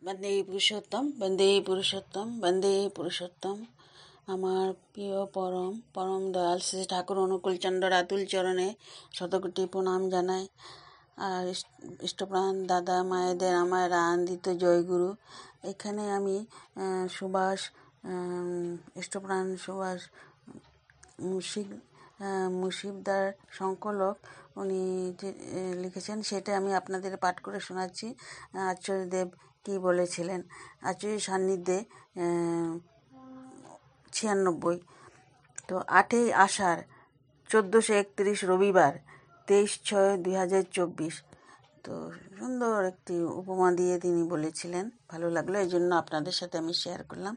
বন্দে পুরুষোত্তম, বন্দে পুরুষোত্তম, বন্দে পুরুষোত্তম। আমার প্রিয় পরম পরম দয়াল শ্রী ঠাকুর অনুকূলচন্দ্র রাতুল চরণে শতকোটি প্রণাম জানাই। আর ইষ্টপ্রাণ দাদা মায়েদের আমার আনন্দিত জয়গুরু। এখানে আমি সুভাষ ইষ্টপ্রাণ সুভাষ মুশিকদার সংকলক উনি লিখেছেন, সেটা আমি আপনাদের পাঠ করে শোনাচ্ছি। আচার্যদেব কি বলেছিলেন। আচার্য সান্নিধ্যে 96। তো 8ই আষাঢ় 1431 রবিবার 23/6/2024। তো সুন্দর একটি উপমা দিয়ে তিনি বলেছিলেন, ভালো লাগলো, এই জন্য আপনাদের সাথে আমি শেয়ার করলাম।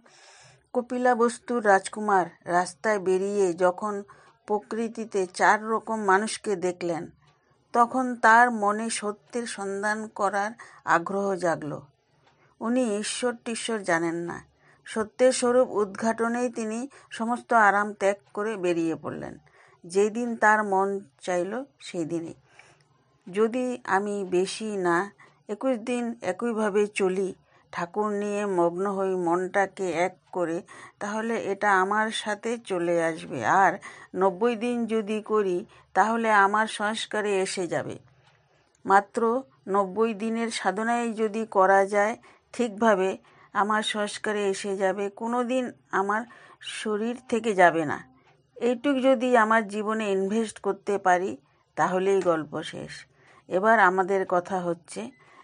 কপিলাবস্তুর রাজকুমার রাস্তায় বেরিয়ে যখন প্রকৃতিতে 4 রকম মানুষকে দেখলেন, তখন তার মনে সত্যের সন্ধান করার আগ্রহ জাগল। উনি ঈশ্বর টিশ্বর জানেন না, সত্যের স্বরূপ উদ্ঘাটনেই তিনি সমস্ত আরাম ত্যাগ করে বেরিয়ে পড়লেন। যেই দিন তার মন চাইল সেই দিনই। যদি আমি বেশি না 21 দিন একইভাবে চলি, ঠাকুর নিয়ে মগ্ন হই মনটাকে এক করে, তাহলে এটা আমার সাথে চলে আসবে। আর 90 দিন যদি করি, তাহলে আমার সংস্কারে এসে যাবে। মাত্র 90 দিনের সাধনায় যদি করা যায় ঠিকভাবে, আমার সংস্কারে এসে যাবে, কোনো দিন আমার শরীর থেকে যাবে না। এইটুক যদি আমার জীবনে ইনভেস্ট করতে পারি, তাহলেই গল্প শেষ। এবার আমাদের কথা হচ্ছে,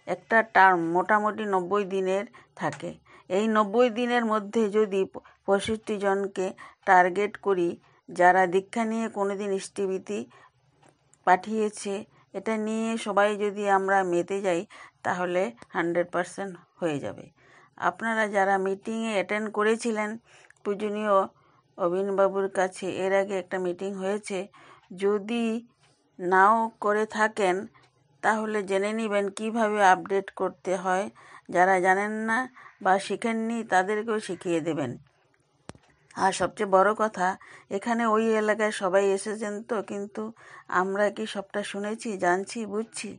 একটা টার্ম মোটামুটি 90 দিনের থাকে। এই 90 দিনের মধ্যে যদি 65 জনকে টার্গেট করি, যারা দীক্ষা নিয়ে কোনোদিন ইষ্টিবৃত্তি পাঠিয়েছে, এটা নিয়ে সবাই যদি আমরা মেতে যাই, তাহলে 100% হয়ে যাবে। আপনারা যারা মিটিংয়ে অ্যাটেন্ড করেছিলেন পূজনীয় অবিনবাবুর কাছে, এর আগে একটা মিটিং হয়েছে, যদি নাও করে থাকেন তাহলে জেনে নেবেন কিভাবে আপডেট করতে হয়। যারা জানেন না বা শিখেননি তাদেরকেও শিখিয়ে দেবেন। আর সবচেয়ে বড় কথা, এখানে ওই এলাকায় সবাই এসেছেন তো, কিন্তু আমরা কি সবটা শুনেছি, জানছি, বুঝছি?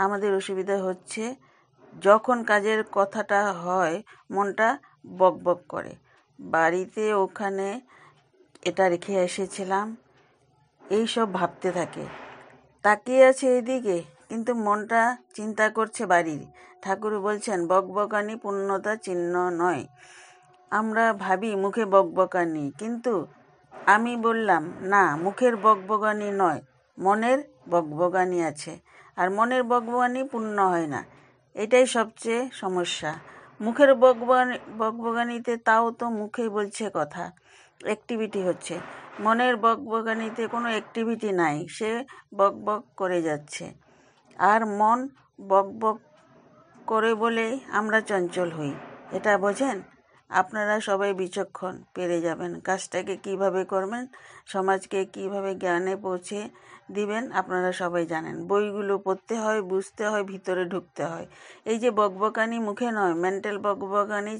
আমাদের অসুবিধা হচ্ছে যখন কাজের কথাটা হয় মনটা বকবক করে। বাড়িতে ওখানে এটা রেখে এসেছিলাম, এই সব ভাবতে থাকে, তাকিয়ে আছে এদিকে, কিন্তু মনটা চিন্তা করছে বাড়ির। ঠাকুর বলছেন বকবকানি পূর্ণতা চিহ্ন নয়। আমরা ভাবি মুখে বকবকানি, কিন্তু আমি বললাম না, মুখের বকবকানি নয়, মনের বকবকানি আছে। আর মনের বকবকানি পূর্ণ হয় না, এটাই সবচেয়ে সমস্যা। মুখের বকবকানিতে তাও তো মুখেই বলছে কথা, অ্যাক্টিভিটি হচ্ছে। মনের বকবকানিতে কোনো অ্যাক্টিভিটি নাই, সে বকবক করে যাচ্ছে। আর মন বকবক করে বলেই আমরা চঞ্চল হই, এটা বোঝেন? আপনারা সবাই বিচক্ষণ, পেরে যাবেন। কাজটাকে কিভাবে করবেন, সমাজকে কিভাবে জ্ঞানে পৌঁছে দিবেন, আপনারা সবাই জানেন। বইগুলো পড়তে হয়, বুঝতে হয়, ভিতরে ঢুকতে হয়। এই যে বকবকানি মুখে নয়, মেন্টাল বকবকানি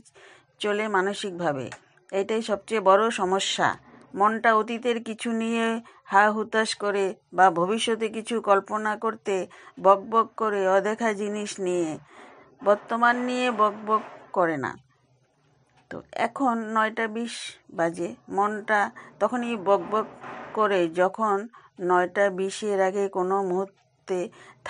চলে মানসিকভাবে, এটাই সবচেয়ে বড় সমস্যা। মনটা অতীতের কিছু নিয়ে হা হুতাশ করে বা ভবিষ্যতে কিছু কল্পনা করতে বকবক করে, অদেখা জিনিস নিয়ে, বর্তমান নিয়ে বকবক করে না। তো এখন 9টা 20 বাজে, মনটা তখনই বকবক করে যখন 9টা 20-এর আগে কোনো মুহূর্তে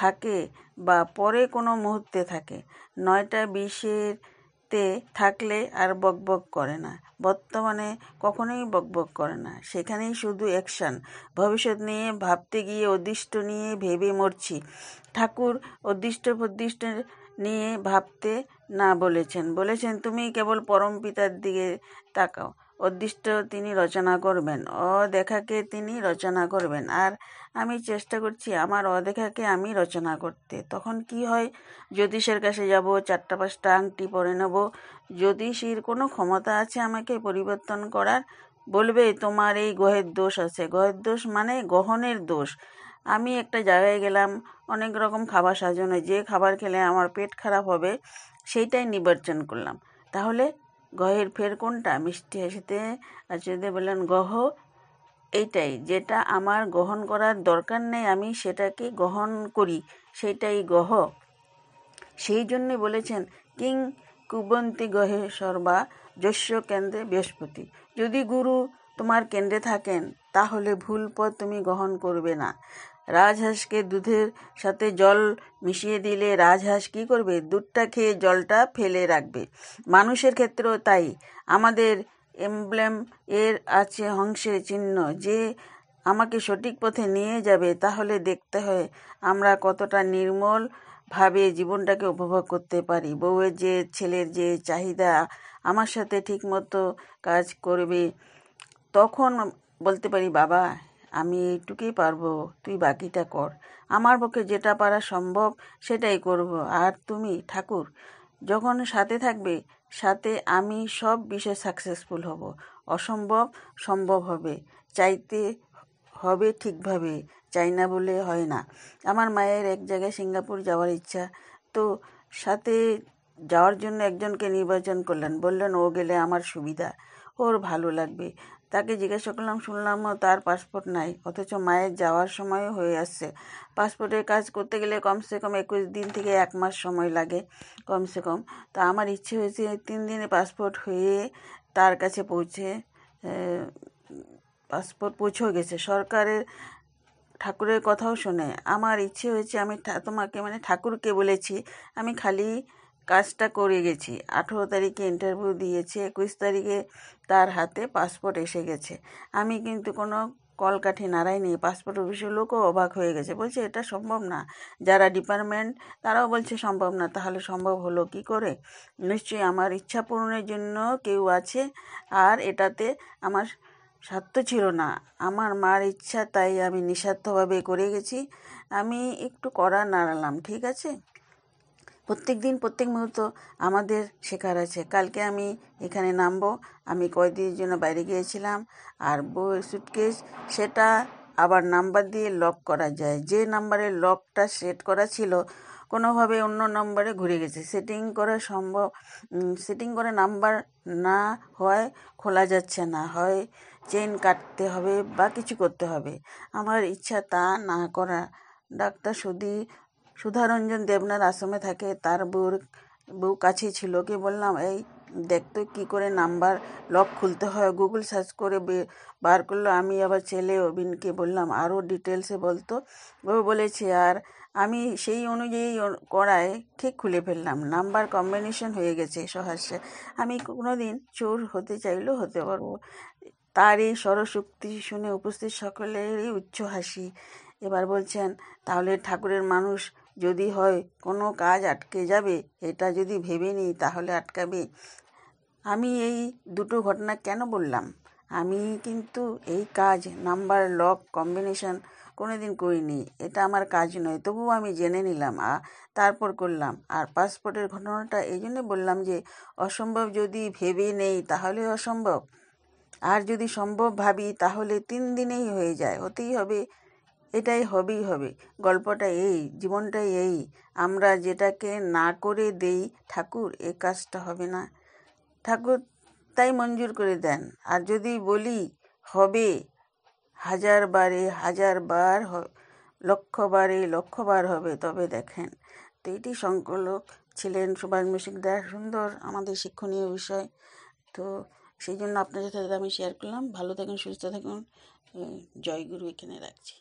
থাকে বা পরে কোনো মুহূর্তে থাকে। 9টা 20-এতে থাকলে আর বকবক করে না, বর্তমানে কখনোই বকবক করে না, সেখানেই শুধু অ্যাকশান। ভবিষ্যৎ নিয়ে ভাবতে গিয়ে অদৃষ্ট নিয়ে ভেবে মরছি। ঠাকুর অদৃষ্ট প্রদৃষ্ট নিয়ে ভাবতে না বলেছেন তুমি কেবল পরম পিতার দিকে তাকাও। অদৃষ্ট তিনি রচনা করবেন, অদেখাকে তিনি রচনা করবেন। আর আমি চেষ্টা করছি আমার অদেখাকে আমি রচনা করতে। তখন কি হয়, জ্যোতিষের কাছে যাব, 4টা 5টা আংটি পরে নেব। জ্যোতিষীর কোনো ক্ষমতা আছে আমাকে পরিবর্তন করার? বলবে তোমার এই গ্রহের দোষ আছে। গ্রহের দোষ মানে গ্রহণের দোষ। আমি একটা জায়গায় গেলাম, অনেক রকম খাবার সাজানো, যে খাবার খেলে আমার পেট খারাপ হবে সেইটাই নির্বাচন করলাম। তাহলে গ্রহের ফের কোনটা? মিষ্টি হাসিতে আচার্য বললেন গ্রহ এইটাই, যেটা আমার গ্রহণ করার দরকার নেই, আমি সেটাকে গ্রহণ করি, সেইটাই গ্রহ। সেই জন্যে বলেছেন কিং কুবন্তি গহে সর্বা যস্য কেন্দ্রে বৃহস্পতি। যদি গুরু তোমার কেন্দ্রে থাকেন তাহলে ভুল পথ তুমি গ্রহণ করবে না। রাজহাঁসকে দুধের সাথে জল মিশিয়ে দিলে রাজহাঁস কী করবে? দুধটা খেয়ে জলটা ফেলে রাখবে। মানুষের ক্ষেত্রেও তাই। আমাদের এমব্লেম এর আছে হংসের চিহ্ন। যে আমাকে সঠিক পথে নিয়ে যাবে তাহলে দেখতে হয় আমরা কতটা নির্মল ভাবে জীবনটাকে উপভোগ করতে পারি। বউয়ের যে, ছেলের যে চাহিদা আমার সাথে ঠিকমতো কাজ করবে, তখন বলতে পারি বাবা আমি এইটুকুই পারবো, তুই বাকিটা কর। আমার পক্ষে যেটা পারা সম্ভব সেটাই করব। আর তুমি ঠাকুর যখন সাথে থাকবে, সাথে আমি সব বিষয়ে সাকসেসফুল হব। অসম্ভব সম্ভব হবে। চাইতে হবে ঠিকভাবে, চাই না বলে হয় না। আমার মায়ের এক জায়গায় সিঙ্গাপুর যাওয়ার ইচ্ছা, তো সাথে যাওয়ার জন্য একজনকে নির্বাচন করলেন। বললেন ও গেলে আমার সুবিধা, ওর ভালো লাগবে। তাকে জিজ্ঞাসা করলাম, শুনলামও তার পাসপোর্ট নাই, অথচ মায়ের যাওয়ার সময়ও হয়ে আসছে। পাসপোর্টের কাজ করতে গেলে কমসে কম 21 দিন থেকে 1 মাস সময় লাগে কমসে কম। তা আমার ইচ্ছে হয়েছে 3 দিনে পাসপোর্ট হয়ে তার কাছে পৌঁছে পাসপোর্ট পৌঁছেও গেছে। সরকারের ঠাকুরের কথাও শোনে। আমার ইচ্ছে হয়েছে আমি তোমাকে মানে ঠাকুরকে বলেছি আমি খালি কাজটা করে গেছি। 18 তারিখে ইন্টারভিউ দিয়েছে, 21 তারিখে তার হাতে পাসপোর্ট এসে গেছে। আমি কিন্তু কোনো কলকাঠি নাড়াইনি। পাসপোর্ট অফিসের লোকও অবাক হয়ে গেছে, বলছে এটা সম্ভব না। যারা ডিপার্টমেন্ট তারাও বলছে সম্ভব না। তাহলে সম্ভব হলো কি করে? নিশ্চয়ই আমার ইচ্ছা পূরণের জন্য কেউ আছে, আর এটাতে আমার স্বার্থ ছিল না। আমার মার ইচ্ছা, তাই আমি নিঃস্বার্থভাবে করে গেছি। আমি একটু কড়া নাড়ালাম, ঠিক আছে? প্রত্যেক দিন প্রত্যেক মুহূর্ত আমাদের শেখার আছে। কালকে আমি এখানে নামবো। আমি কয়েকদিনের জন্য বাইরে গিয়েছিলাম, আর বউয়ের সুটকেস সেটা আবার নাম্বার দিয়ে লক করা যায়। যে নাম্বারের লকটা সেট করা ছিল কোনোভাবে অন্য নাম্বারে ঘুরে গেছে। সেটিং করে নাম্বার না হয় খোলা যাচ্ছে না, হয় চেন কাটতে হবে বা কিছু করতে হবে। আমার ইচ্ছা তা না করা। ডাক্তার সুধারঞ্জন দেবনাথ আশ্রমে থাকে, তার বউ কাছেই ছিল। ওকে বললাম, এই দেখ তো কী করে নাম্বার লক খুলতে হয়। গুগল সার্চ করে বার করলো। আমি আবার ছেলে অবিনকে বললাম আরও ডিটেলসে বলতো। ও বলেছে, আর আমি সেই অনুযায়ী করায় ঠিক খুলে ফেললাম। নাম্বার কম্বিনেশন হয়ে গেছে সহসা। আমি কোনোদিন চোর হতে চাইলেও হতে পারবো। তার এই সরশক্তি শুনে উপস্থিত সকলেরই উচ্চ হাসি। এবার বলছেন, তাহলে ঠাকুরের মানুষ যদি হয় কোনো কাজ আটকে যাবে, এটা যদি ভেবে নিই তাহলে আটকাবে। আমি এই দুটো ঘটনা কেন বললাম? আমি কিন্তু এই কাজ নাম্বার লক কম্বিনেশন কোনোদিন করিনি। এটা আমার কাজ নয়, তবুও আমি জেনে নিলাম, তারপর করলাম। আর পাসপোর্টের ঘটনাটা এই জন্য বললাম যে অসম্ভব যদি ভেবে নেই তাহলে অসম্ভব, আর যদি সম্ভব ভাবি তাহলে 3 দিনেই হয়ে যায়। হতেই হবে, এটাই হবেই হবে। গল্পটা এই, জীবনটাই এই। আমরা যেটাকে না করে দেই ঠাকুর এ কাজটা হবে না, ঠাকুর তাই মঞ্জুর করে দেন। আর যদি বলি হবে, 1000 বারে 1000 বার, 1,00,000 বারে 1,00,000 বার হবে, তবে দেখেন। তো এটি সংকলক ছিলেন সুভাষ মুশিকদার। সুন্দর আমাদের শিক্ষণীয় বিষয়। তো সেই জন্য আপনাদের সাথে আমি শেয়ার করলাম। ভালো থাকুন, সুস্থ থাকুন। জয়গুরু এখানে রাখছি।